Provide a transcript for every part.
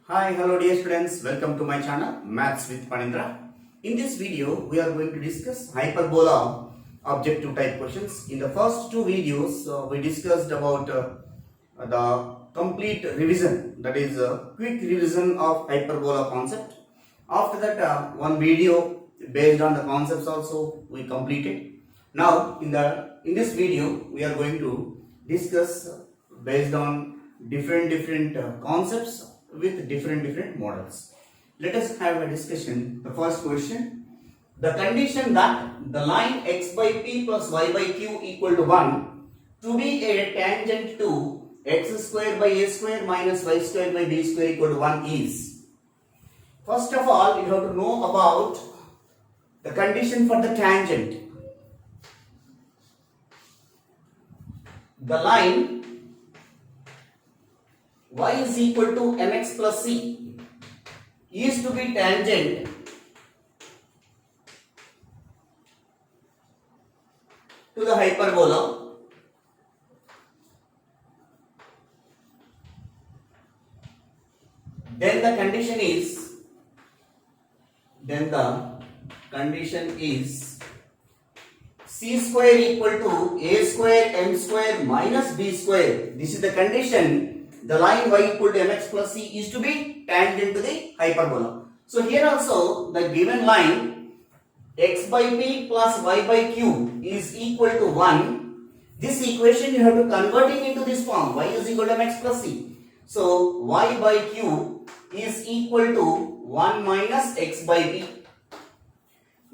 Hi, hello dear students, welcome to my channel Maths with Panindra. In this video, we are going to discuss hyperbola objective type questions. In the first two videos, we discussed about the complete revision, that is quick revision of hyperbola concept. After that, one video based on the concepts also we completed. Now, in this video, we are going to discuss based on different concepts with different models. Let us have a discussion. The first question: the condition that the line x by p plus y by q equal to 1 to be a tangent to x square by a square minus y square by b square equal to 1 is. First of all, you have to know about the condition for the tangent. The line y is equal to mx plus c is to be tangent to the hyperbola then the condition is c square equal to a square m square minus b square. This is the condition. The line y equal to mx plus c is to be tangent to the hyperbola. So here also the given line x by p plus y by q is equal to 1. This equation you have to convert it into this form. Y is equal to mx plus c. So y by q is equal to 1 minus x by p.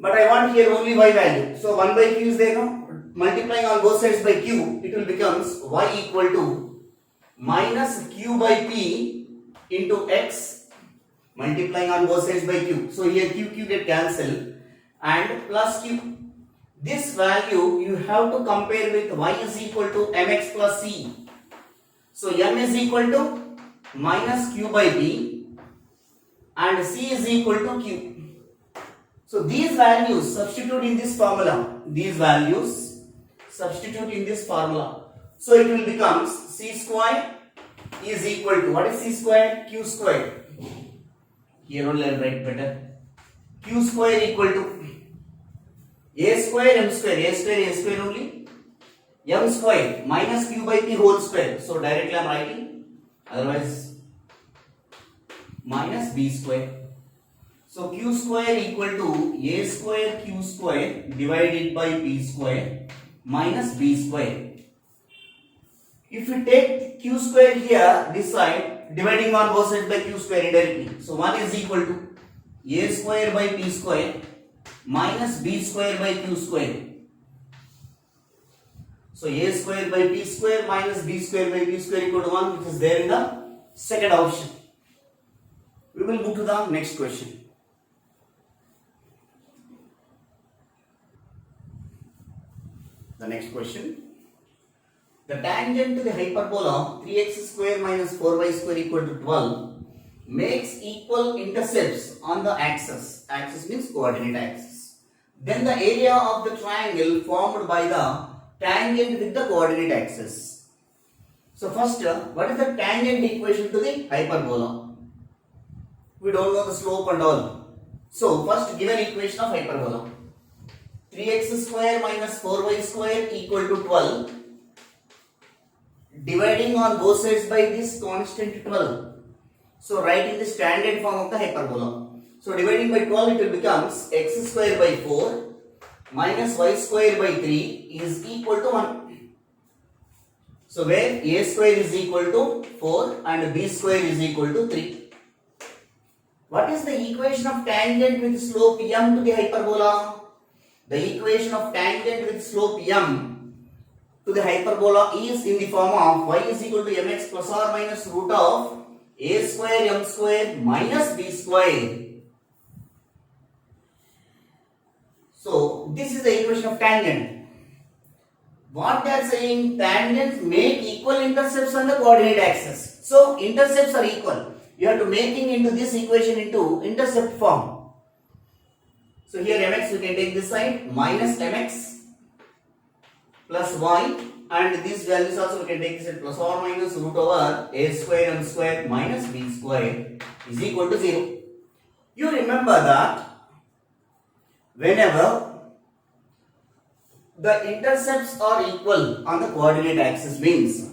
But I want here only y value. So 1 by q is there now. Multiplying on both sides by q, it will becomes y equal to minus q by p into x, multiplying on both sides by q. So here q get cancelled and plus q. This value you have to compare with y is equal to mx plus c. So m is equal to minus q by p and c is equal to q. So these values substitute in this formula. So it will become c square is equal to, what is c square? Q square. Here only I will write better. Q square equal to a square m square. A square only. M square minus q by p whole square. So directly I am writing. Otherwise minus b square. So q square equal to a square q square divided by p square minus b square. If you take q square here, this side, dividing on both sides by q square indirectly. So 1 is equal to a square by p square minus b square by q square. So a square by p square minus b square by q square equal to 1, which is there in the second option. We will move to the next question. The next question. The tangent to the hyperbola 3x square minus 4y square equal to 12 makes equal intercepts on the axis. Axis means coordinate axis. Then the area of the triangle formed by the tangent with the coordinate axis. So first, what is the tangent equation to the hyperbola? We don't know the slope and all. So first, given equation of hyperbola. 3x square minus 4y square equal to 12. Dividing on both sides by this constant 12. So writing the standard form of the hyperbola. So dividing by 12, it will becomes x square by 4 minus y square by 3 is equal to 1. So where a square is equal to 4 and b square is equal to 3. What is the equation of tangent with slope m to the hyperbola? The equation of tangent with slope m to the hyperbola is in the form of y is equal to mx plus or minus root of a square m square minus b square. So this is the equation of tangent. What they are saying, tangents make equal intercepts on the coordinate axis. So intercepts are equal. You have to making into this equation into intercept form. So here mx we can take this side minus mx plus y, and these values also we can take this at plus or minus root over a square m square minus b square is equal to 0. You remember that whenever the intercepts are equal on the coordinate axis means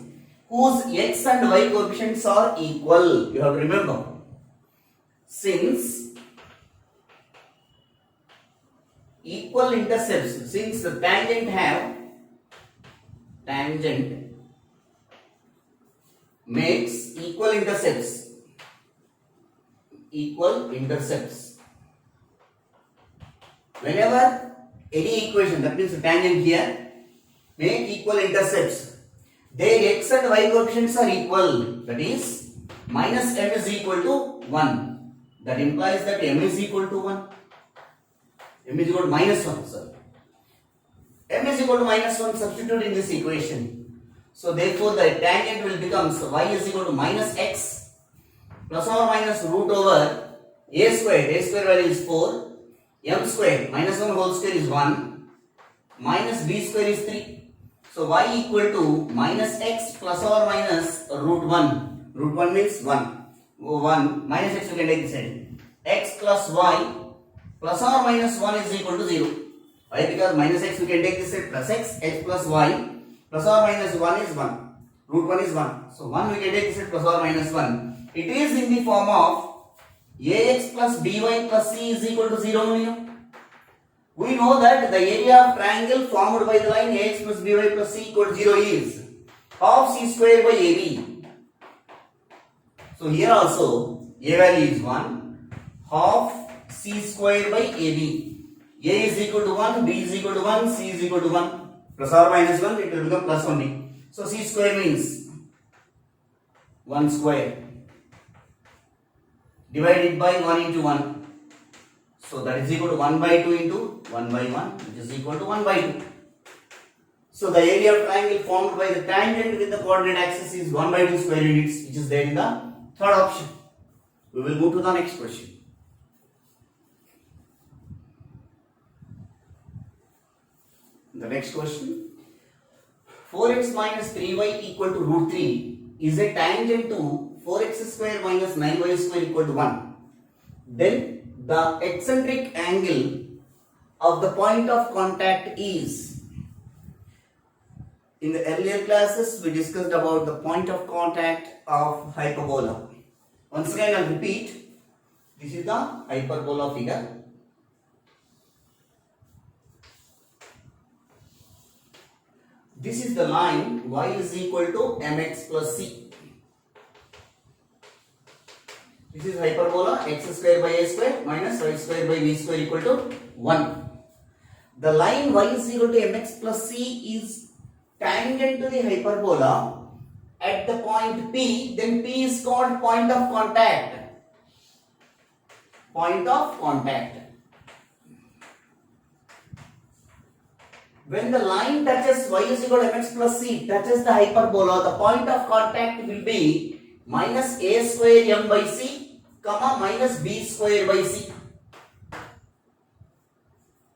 whose x and y coefficients are equal. You have to remember. Since equal intercepts, since the tangent makes equal intercepts. Whenever any equation, that means the tangent here, make equal intercepts, their x and y coefficients are equal. That is, minus m is equal to 1. That implies that m is equal to 1. M is equal to minus 1, sorry. M is equal to minus 1, substitute in this equation. So therefore the tangent will become y is equal to minus x plus or minus root over a square. A square value is 4. M square minus 1 whole square is 1. Minus b square is 3. So y equal to minus x plus or minus root 1. Root 1 means 1. 1 minus x we can take this side. X plus y plus or minus 1 is equal to 0. Why? Because minus x we can take this side plus x. X plus y plus or minus 1 is 1. Root 1 is 1. So 1 we can take this side plus or minus 1. It is in the form of ax plus by plus c is equal to 0. We know that the area of triangle formed by the line ax plus by plus c equal to 0 is half c square by ab. So here also a value is 1, half c square by ab. A is equal to 1, b is equal to 1, c is equal to 1. Plus or minus 1, it will become plus only. So c square means 1 square divided by 1 into 1. So that is equal to 1 by 2 into 1 by 1, which is equal to 1 by 2. So the area of triangle formed by the tangent with the coordinate axis is 1 by 2 square units, which is there in the third option. We will move to the next question. The next question. 4x minus 3y equal to root 3 is a tangent to 4x square minus 9y square equal to 1. Then the eccentric angle of the point of contact is. In the earlier classes we discussed about the point of contact of hyperbola. Once again I will repeat. This is the hyperbola figure. This is the line y is equal to mx plus c. This is hyperbola x square by a square minus y square by b square equal to 1. The line y is equal to mx plus c is tangent to the hyperbola at the point P. Then P is called point of contact. Point of contact. When the line touches y is equal to mx plus c, touches the hyperbola, the point of contact will be minus a square m by c, comma minus b square by c.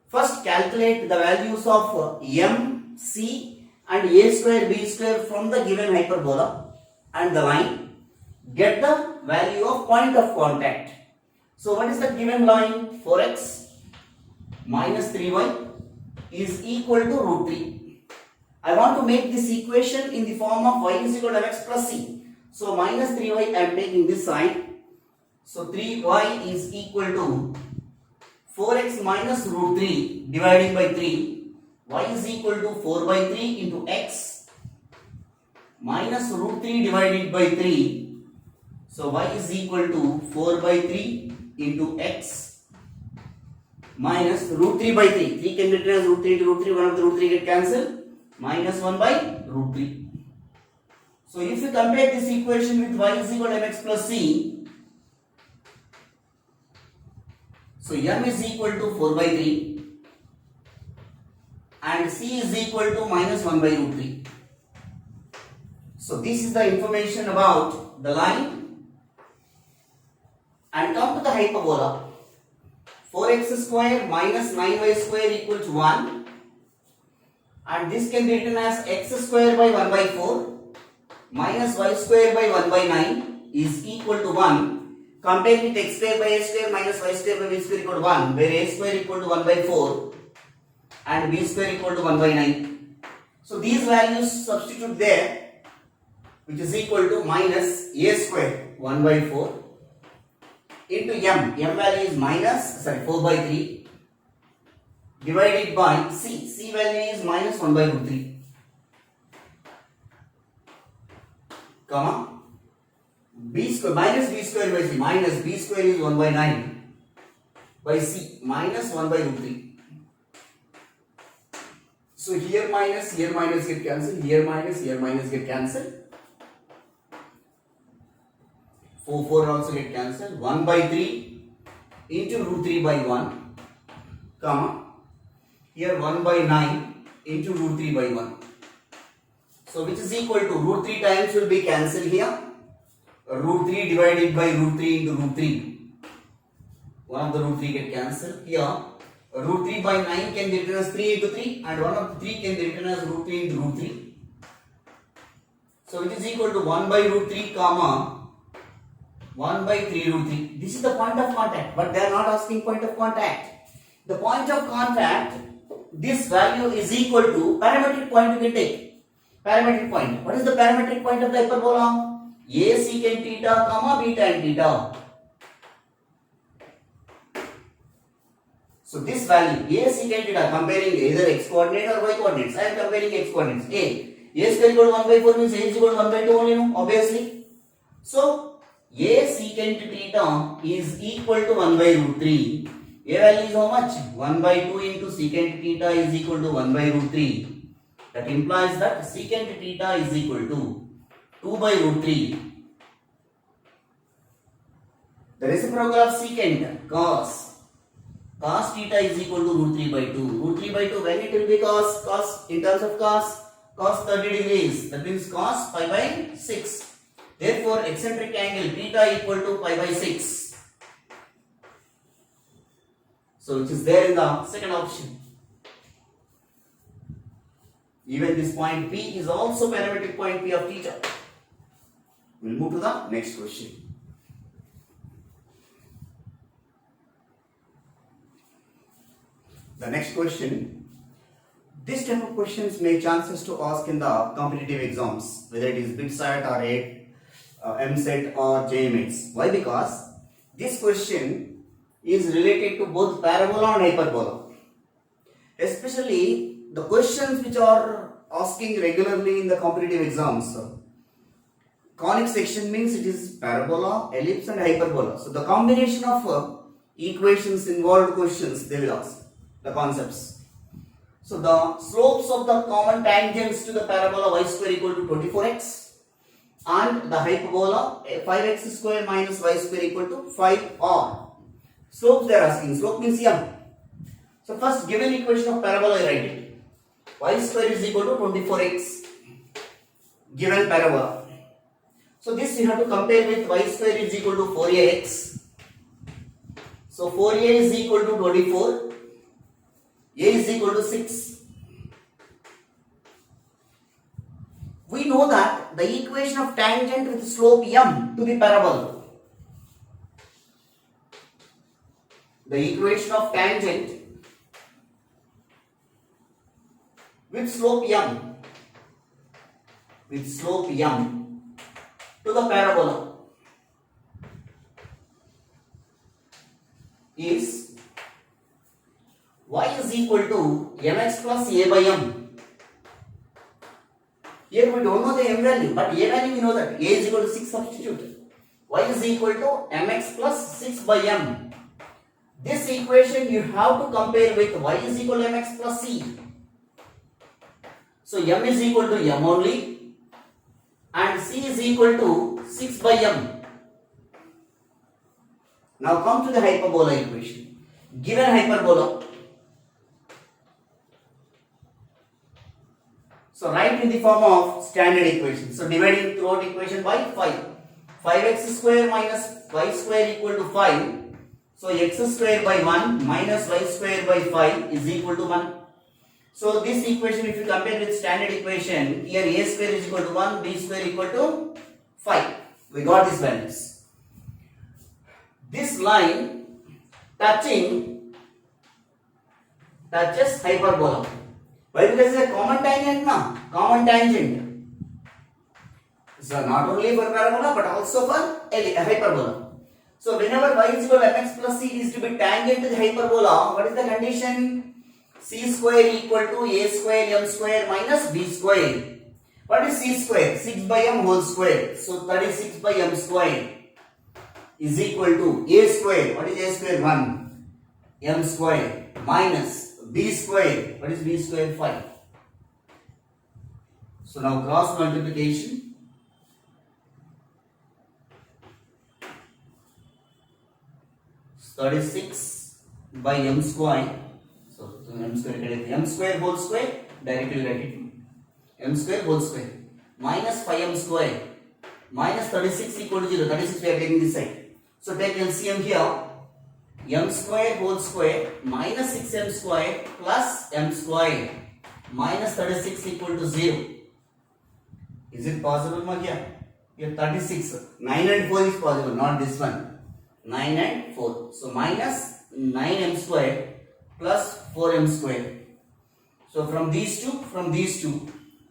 First calculate the values of m, c and a square, b square from the given hyperbola and the line. Get the value of point of contact. So what is the given line? 4x minus 3y is equal to root 3. I want to make this equation in the form of y is equal to mx plus c. So minus 3y I am taking this side. So 3y is equal to 4x minus root 3 dividing by 3. Y is equal to 4 by 3 into x minus root 3 divided by 3. So y is equal to 4 by 3 into x minus root 3 by 3. 3 can be written as root 3 into root 3. 1 of the root 3 get cancelled. Minus 1 by root 3. So if you compare this equation with y is equal to mx plus c. So m is equal to 4 by 3. And c is equal to minus 1 by root 3. So this is the information about the line. And come to the hyperbola. 4x square minus 9y square equals 1, and this can be written as x square by 1 by 4 minus y square by 1 by 9 is equal to 1. Compare with x square by a square minus y square by b square equal to 1, where a square equal to 1 by 4 and b square equal to 1 by 9. So these values substitute there, which is equal to minus a square 1 by 4 into m value is 4 by 3 divided by c value is minus 1 by root 3, comma b square minus b square by c, minus b square is 1 by 9 by c minus 1 by root 3. So here minus get cancelled, here minus get cancelled. 4 also get cancelled. 1 by 3 into root 3 by 1, comma here 1 by 9 into root 3 by 1. So which is equal to root 3 times will be cancelled here. Root 3 divided by root 3 into root 3. One of the root 3 get cancelled. Here root 3 by 9 can be written as 3 into 3 and one of the 3 can be written as root 3 into root 3. So which is equal to 1 by root 3 comma 1 by 3 root 3. This is the point of contact, but they are not asking point of contact. The point of contact, this value is equal to parametric point you can take. Parametric point. What is the parametric point of the hyperbola? A secant theta comma b tan theta. So this value a secant theta, comparing either x coordinate or y coordinates. I am comparing x coordinates. A square equal to 1 by 4 means a is equal to 1 by 2 only, no? Obviously. So a secant theta is equal to 1 by root 3. A value is how much? 1 by 2 into secant theta is equal to 1 by root 3. That implies that secant theta is equal to 2 by root 3. The reciprocal of secant, cos theta is equal to root 3 by 2. Root 3 by 2, when it will be cos in terms of cos 30 degrees. That means cos pi by 6. Therefore, eccentric angle theta equal to pi by 6. So, which is there in the second option. Even this point P is also parametric point P of theta. We will move to the next question. The next question. This type of questions may chances to ask in the competitive exams, whether it is BITSAT or MSET or JMX. Why? Because this question is related to both parabola and hyperbola. Especially the questions which are asking regularly in the competitive exams. Conic section means it is parabola, ellipse and hyperbola. So the combination of equations involved questions they will ask, the concepts. So the slopes of the common tangents to the parabola y square equal to 24x and the hyperbola 5x square minus y square equal to 5r. Slopes they are asking. Slope means m. So first given equation of parabola I write it. Y square is equal to 24x given parabola. So this you have to compare with y square is equal to 4ax. So 4a is equal to 24. A is equal to 6. We know that the equation of tangent with slope m to the parabola. The equation of tangent with slope m to the parabola is y is equal to mx plus a by m. Here we don't know the m value, but a value we know that a is equal to 6 substitute. Y is equal to mx plus 6 by m. This equation you have to compare with y is equal to mx plus c. So m is equal to m only and c is equal to 6 by m. Now come to the hyperbola equation. Given hyperbola, so write in the form of standard equation. So dividing throughout equation by 5. 5x square minus y square equal to 5. So x square by 1 minus y square by 5 is equal to 1. So this equation if you compare with standard equation, here a square is equal to 1, b square equal to 5. We got these values. this line touches hyperbola. Why? Because it's a common tangent now. Common tangent. So not only for parabola but also for a hyperbola. So whenever y is equal to mx plus c is to be tangent to the hyperbola, what is the condition? C square equal to a square m square minus b square. What is c square? 6 by m whole square. So 36 by m square is equal to a square. What is a square? 1. M square minus b square. What is b square? 5. So now cross multiplication. So 36 by m square. So m square whole square, directly write it. M square whole square minus 5m square minus 36 equal to 0. 36 we are taking this side. So take LCM here. M square whole square minus 6m square plus m square minus 36 equal to 0. Is it possible, Magya? Here 36. 9 and 4 is possible, not this one. 9 and 4. So minus 9m square plus 4m square. So from these two,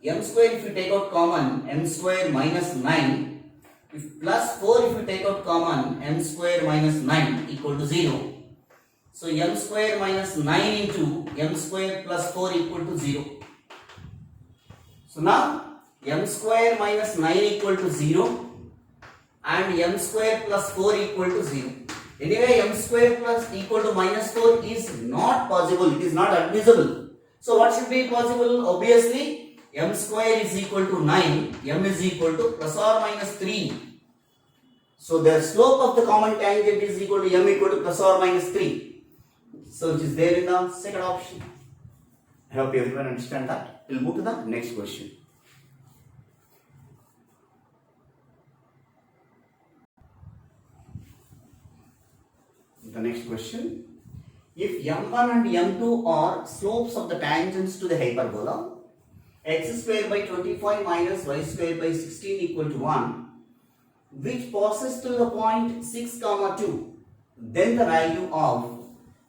m square if you take out common, m square minus 9, if plus 4 if you take out common, m square minus 9 equal to 0. So m square minus 9 into m square plus 4 equal to 0. So now m square minus 9 equal to 0 and m square plus 4 equal to 0. Anyway, m square plus equal to minus 4 is not possible, it is not admissible. So what should be possible? Obviously m square is equal to 9, m is equal to plus or minus 3. So the slope of the common tangent is equal to m equal to plus or minus 3. So it is there in the second option. I hope everyone understand that. We'll move to the next question. The next question. If m1 and m2 are slopes of the tangents to the hyperbola, x square by 25 minus y square by 16 equal to 1, which passes to the point 6 comma 2, then the value of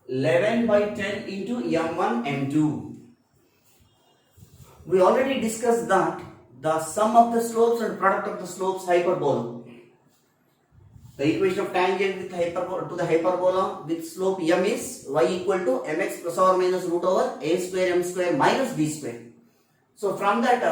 11 by 10 into m1 m2. We already discussed that the sum of the slopes and product of the slopes hyperbola. The equation of tangent with hyperbola to the hyperbola with slope m is y equal to mx plus or minus root over a square m square minus b square. So from that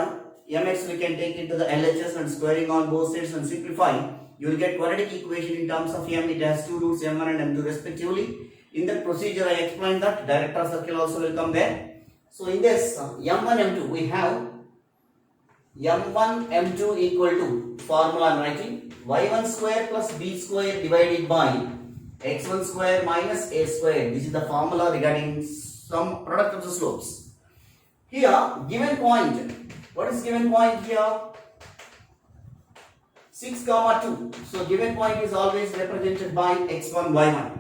mx we can take into the LHS and squaring on both sides and simplify. You will get quadratic equation in terms of m. It has two roots m1 and m2 respectively. In that procedure I explained that director circle also will come there. So in this m1 m2 we have m1 m2 equal to formula I'm writing y1 square plus b square divided by x1 square minus a square. This is the formula regarding some product of the slopes. Here given point, what is given point here? 6 comma 2. So given point is always represented by x1 y1.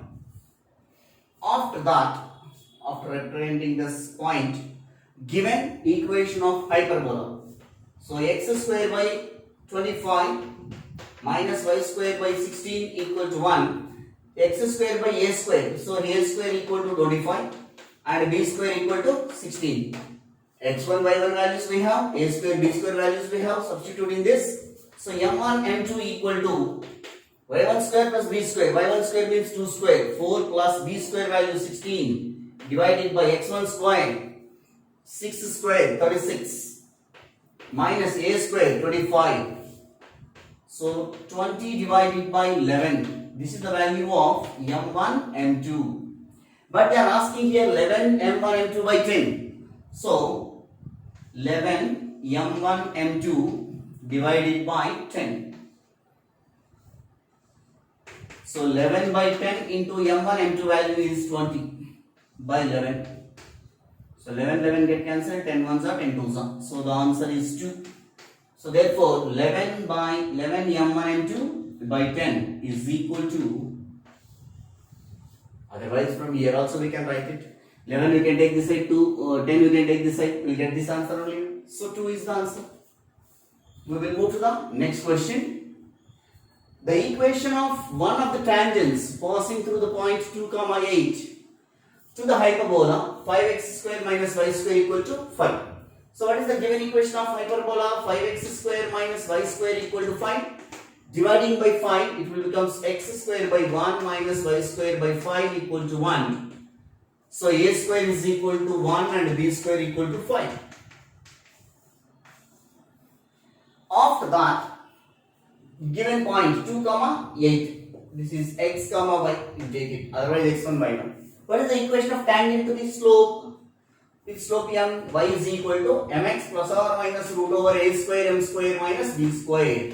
After that, after representing this point, given equation of hyperbola. So x square by 25 minus y square by 16 equal to 1. X square by a square. So a square equal to 25 and b square equal to 16. x1 y1 values we have, a square b square values we have. Substitute in this. So m1 m2 equal to y1 square plus b square. y1 square means 2 square. 4 plus b square value 16 divided by x1 square 6 square 36 minus a square 25. So 20 divided by 11. This is the value of m1 m2. But they are asking here 11 m1 m2 by 10. So 11 m1 m2 divided by 10. So 11 by 10 into m1 m2 value is 20 by 11. So 11 get cancelled, 10 ones are 10 twos are. So the answer is 2. So therefore 11 by 11 m1 m2 by 10 is equal to, otherwise from here also we can write it. 11 we can take this side, 10 we can take this side, we will get this answer only. So 2 is the answer. We will move to the next question. the equation of one of the tangents passing through the point 2 comma 8 to the hyperbola 5x square minus y square equal to 5. So what is the given equation of hyperbola? 5x square minus y square equal to 5. Dividing by 5, it will become x square by 1 minus y square by 5 equal to 1. So a square is equal to 1 and b square equal to 5. After that, given point 2 comma 8, this is x comma y, you take it, otherwise x1 y1. What is the equation of tangent to the slope? With slope m, y is equal to mx plus or minus root over a square m square minus b square.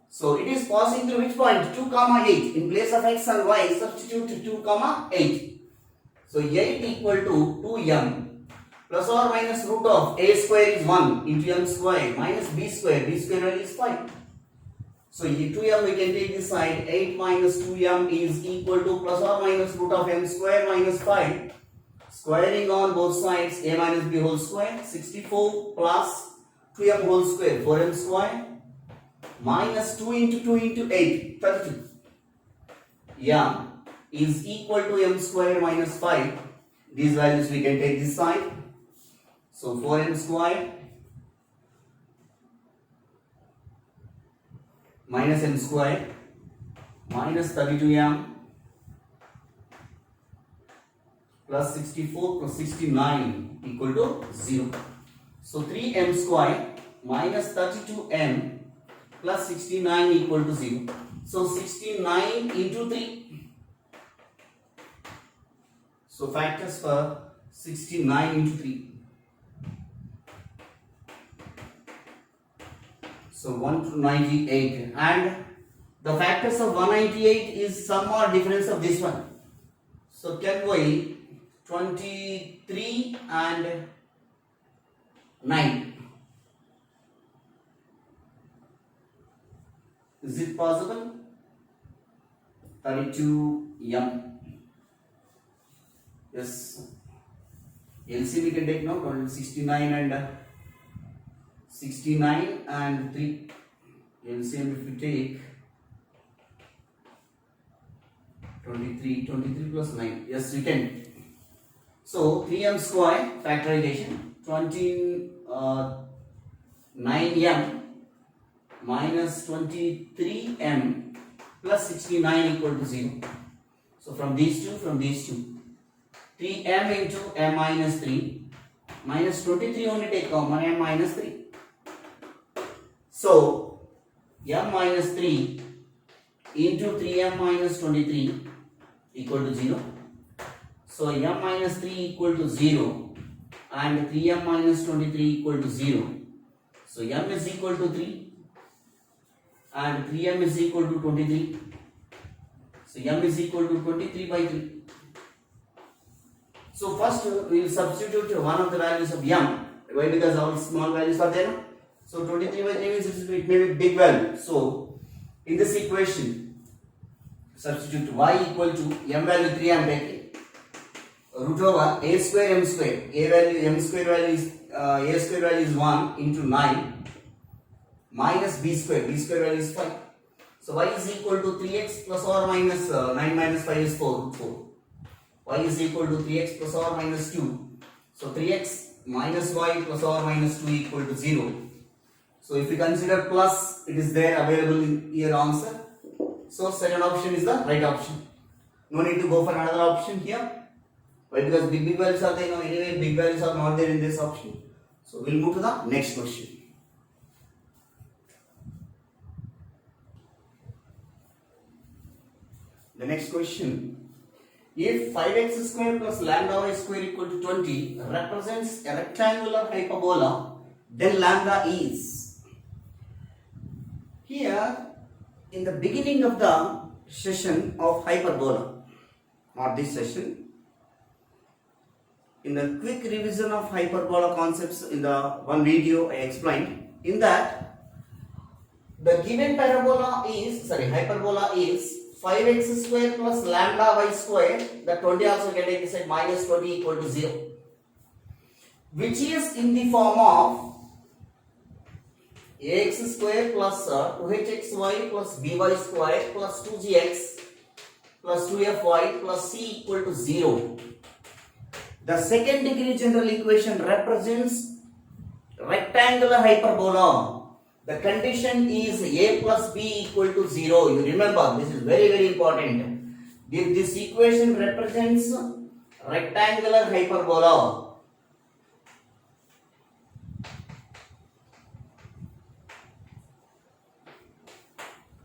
So it is passing through which point? 2 comma 8. In place of x and y, substitute 2 comma 8. So 8 equal to 2m plus or minus root of a square is 1 into m square minus b square value is 5. So 2m we can take this side, 8 minus 2m is equal to plus or minus root of m square minus 5. Squaring on both sides, a minus b whole square, 64 plus 2m whole square, 4m square minus 2 into 2 into 8, 32. m is equal to m square minus 5. These values we can take this side. So 4m square minus m square minus 32m plus 64 plus 69 equal to 0. So 3m square minus 32m plus 69 equal to 0. So 69 into 3. So factors for 69 into 3. So 198, and the factors of 198 is sum or difference of this one. So can we 23 and 9. Is it possible? 32m. Yes. LCM we can take now. 69 and 3. LCM if we take 23 plus 9. Yes, we can. So 3m square factorization, 9m minus 23m plus 69 equal to 0. So from these two, 3m into m minus 3 minus 23 only take common, m minus 3. So m minus 3 into 3m minus 23 equal to 0. So m minus 3 equal to 0 and 3m minus 23 equal to 0. So m is equal to 3 and 3m is equal to 23. So m is equal to 23 by 3. So first we will substitute one of the values of m. Why? Because all small values are there. So 23 by 3 means it may be big value. So in this equation, substitute y equal to m value 3 I am taking. Root over a square m square. A value m square value is a square value is 1 into 9 minus b square. B square value is 5. So y is equal to 3x plus or minus 9 minus 5 is 4. Y is equal to 3x plus or minus 2. So 3x minus y plus or minus 2 equal to 0. So if you consider plus, it is there available in your answer. So second option is the right option. No need to go for another option here. Why? Because big values are there. Anyway, big values are not there in this option. So we'll move to the next question. The next question: if 5x square plus lambda y square equal to 20 represents a rectangular hyperbola, then lambda is. Here, in the beginning of the session of hyperbola, not this session, in the quick revision of hyperbola concepts in the one video I explained, in that the given hyperbola is 5x square plus lambda y square, the 20 also can take this side, minus 20 equal to 0, which is in the form of ax square plus 2hxy plus by square plus 2gx plus 2fy plus c equal to 0. The second degree general equation represents rectangular hyperbola. The condition is a plus b equal to 0. You remember, this is very very important. If this equation represents rectangular hyperbola,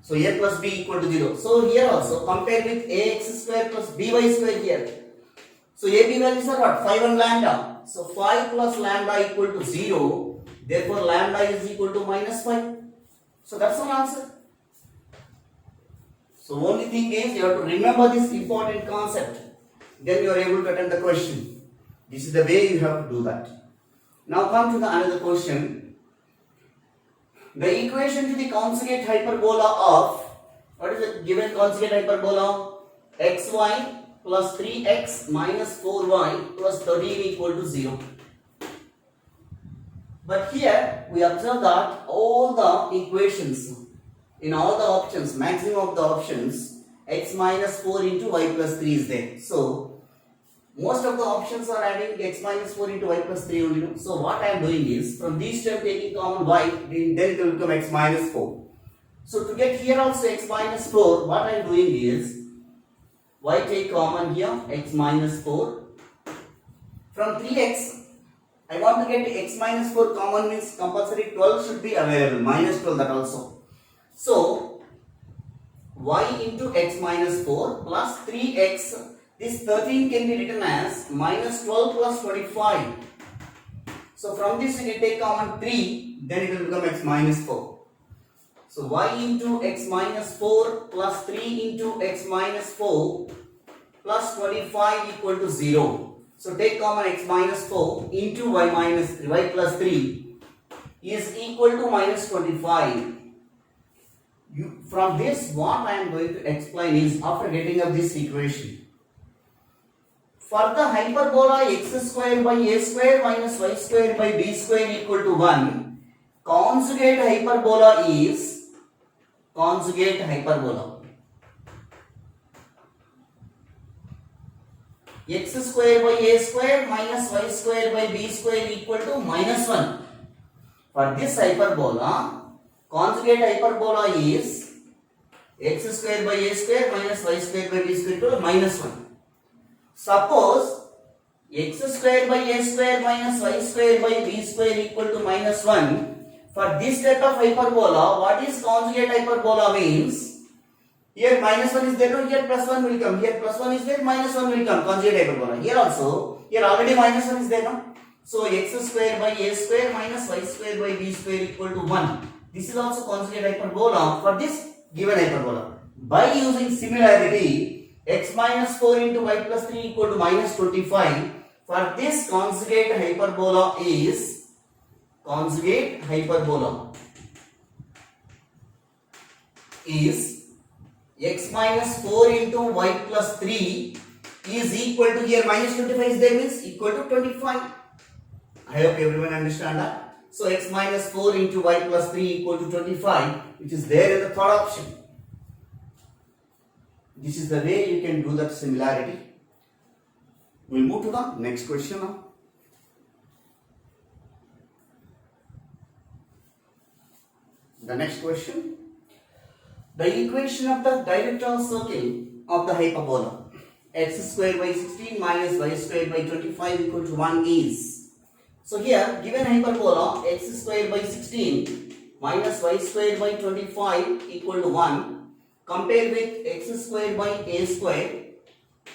so a plus b equal to 0. So here also compare with ax square plus by square here. So ab values are what? 5 and lambda. So 5 plus lambda equal to 0. Therefore lambda is equal to minus 5. So that's our answer. So only thing is you have to remember this important concept. Then you are able to attempt the question. This is the way you have to do that. Now come to the another question. The equation to the conjugate hyperbola of, what is the given conjugate hyperbola? xy plus 3x minus 4y plus 13 equal to 0. But here we observe that all the equations, in all the options, maximum of the options, x minus 4 into y plus 3 is there. So most of the options are adding x minus 4 into y plus 3 only. So what I am doing is, from these two taking common y, then it will become x minus 4. So to get here also x minus 4, what I am doing is, y take common here, x minus 4. From 3x, I want to get x minus 4 common, means compulsory 12 should be available, minus 12 that also. So y into x minus 4 plus 3x, this 13 can be written as minus 12 plus 25. So from this we can take common 3, then it will become x minus 4. So y into x minus 4 plus 3 into x minus 4 plus 25 equal to 0. So take common x minus 4 into y minus 3, y plus 3 is equal to minus 25. From this, what I am going to explain is, after getting up this equation, for the hyperbola x square by a square minus y square by b square equal to 1, conjugate hyperbola is conjugate hyperbola. X square by a square minus y square by b square equal to minus 1. For this hyperbola, conjugate hyperbola is x square by a square minus y square by b square equal to minus 1. Suppose x square by a square minus y square by b square equal to minus 1. For this type of hyperbola, what is conjugate hyperbola means? Here minus 1 is there, no? Here plus 1 will come. Here plus 1 is there, minus 1 will come. Conjugate hyperbola. Here also, here already minus 1 is there, no? So x square by a square minus y square by b square equal to 1. This is also conjugate hyperbola for this given hyperbola. By using similarity, x minus 4 into y plus 3 equal to minus 25. For this conjugate hyperbola is x minus 4 into y plus 3 is equal to, here minus 25 is there, means equal to 25. I hope everyone understand that. So x minus 4 into y plus 3 equal to 25, which is there in the third option. This is the way you can do that similarity. We'll move to the next question now. The next question. The equation of the directional circle of the hyperbola x square by 16 minus y square by 25 equal to 1 is. So here given hyperbola x square by 16 minus y square by 25 equal to 1. Compare with x square by a square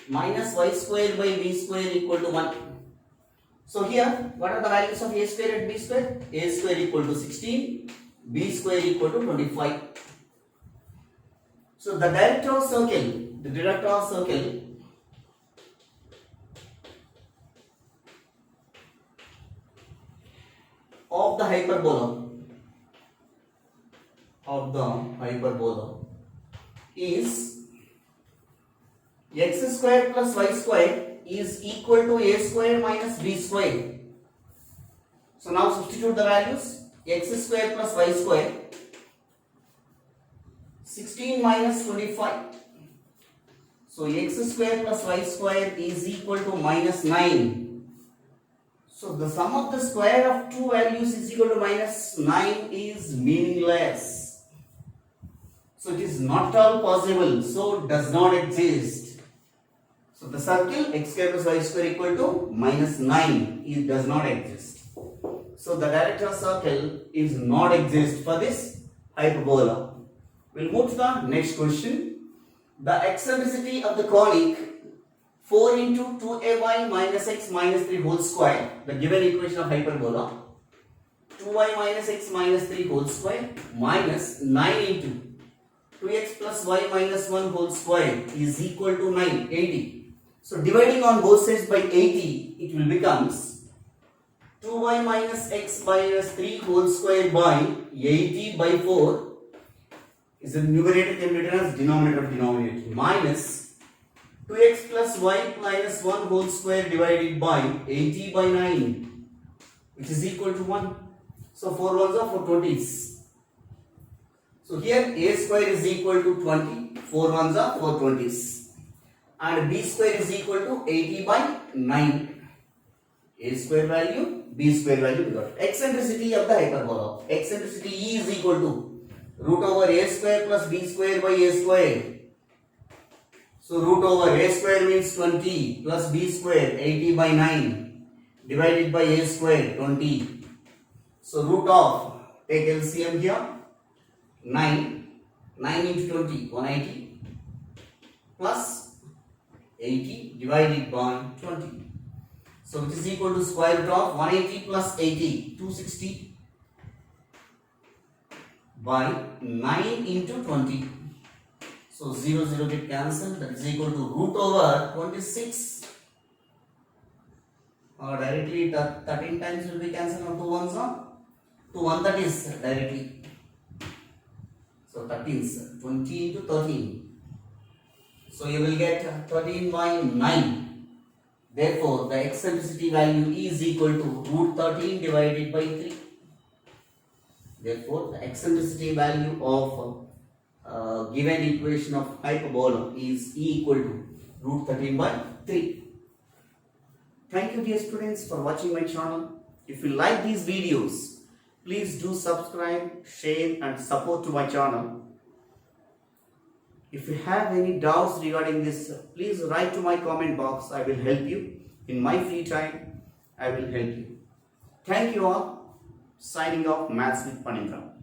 minus y square by b square equal to 1. So here, what are the values of a square and b square? A square equal to 16, b square equal to 25. So the directional circle of the hyperbola is x square plus y square is equal to a square minus b square. So now substitute the values. x square plus y square, 16 minus 25. So x square plus y square is equal to minus 9. So the sum of the square of two values is equal to minus 9 is meaningless. So it is not at all possible. So it does not exist. So the circle x square plus y square equal to minus 9. It does not exist. So the director circle is not exist for this hyperbola. We'll move to the next question. The eccentricity of the conic 4 into 2ay minus x minus 3 whole square, the given equation of hyperbola, 2y minus x minus 3 whole square minus 9 into 2x plus y minus 1 whole square is equal to 9, 80. So dividing on both sides by 80, it will becomes 2y minus x minus 3 whole square by 80 by 4 is the numerator can be written as denominator of denominator minus 2x plus y minus 1 whole square divided by 80 by 9 which is equal to 1. So 4 ones are 4 20s. So here a square is equal to 20, 4 ones are 4 20s, and b square is equal to 80 by 9. A square value, b square value we got. Eccentricity of the hyperbola. Eccentricity E is equal to root over a square plus b square by a square. So root over a square means 20 plus b square 80 by 9 divided by a square 20. So root of, take LCM here, 9 into 20 180 plus 80 divided by 20. So which is equal to square root of 180 plus 80, 260 by 9 into 20. So 0 0 get cancelled, that is equal to root over 26. Or directly 13 times will be cancelled on 2 ones, no? 2 1 that is directly. So 13, 20 into 13. So you will get 13 by 9. Therefore, the eccentricity value is equal to root 13 divided by 3. Therefore, the eccentricity value of given equation of hyperbola is E equal to root 13 by 3. Thank you dear students for watching my channel. If you like these videos, please do subscribe, share and support to my channel. If you have any doubts regarding this, please write to my comment box. I will help you. In my free time, I will help you. Thank you all. Signing off, Maths with Panindra.